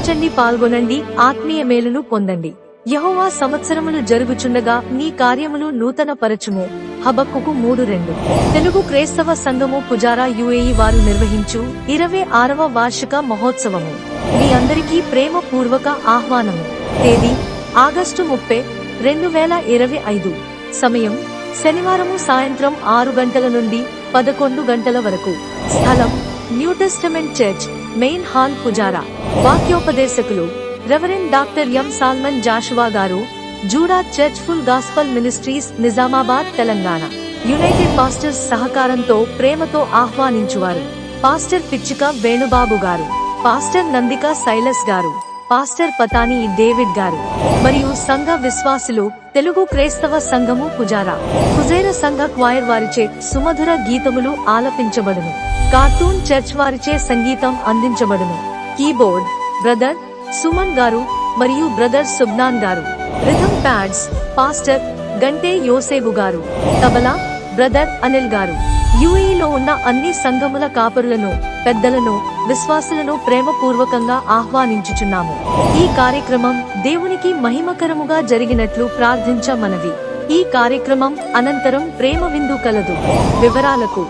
వీక్షించండి, పాల్గొనండి, ఆత్మీయ మేలును పొందండి. యెహోవా సంవత్సరములు జరుగుచుండగా నీ కార్యములు నూతన పరచుము. హబక్కుకు 3:2. తెలుగు క్రైస్తవ సంఘము పుజారా యుఏఈ వారు నిర్వహించు 26వ వార్షిక మహోత్సవము. మీ అందరికీ ప్రేమ పూర్వక ఆహ్వానము. తేదీ ఆగస్టు 30, 2025. సమయం శనివారము సాయంత్రం 6 గంటల నుండి 11 గంటల వరకు. స్థలం New Testament church, main hall, Pujara. వాక్యోపదేశకులు Reverend Doctor M Solomon Joshua గారు, Judah church full gospel ministries, Nizamabad, Telangana. United pastors సహకారంతో ప్రేమతో ఆహ్వానించువారు పాస్టర్ పిచ్చిక వేణుబాబు గారు, పాస్టర్ నందిక సైలస్ గారు, పాస్టర్ పతాని డేవిడ్ గారు మరియు సంఘ విశ్వాసులు. తెలుగు క్రైస్తవ సంఘము పుజారా కుజేర సంఘ క్వైర్ వారిచే సుమధుర గీతములు ఆలపించబడును. కార్టూన్ చర్చ్ వారిచే సంగీతం అందించబడును. కీబోర్డ్ బ్రదర్ సుమన్ గారు మరియు బ్రదర్ సుబ్నాన్ గారు. రిథమ్ ప్యాడ్స్ పాస్టర్ గంటే యోసేబు గారు. తబలా బ్రదర్ అనిల్ గారు. యుఏఈలో ఉన్న అన్ని సంఘముల కాపరులను, పెద్దలను, విశ్వాసులను ప్రేమపూర్వకంగా ఆహ్వానించుచున్నాము. ఈ కార్యక్రమం దేవునికి మహిమకరముగా జరిగినట్లు ప్రార్థించ మనవి. ఈ కార్యక్రమం అనంతరం ప్రేమ విందు కలదు. వివరాలకు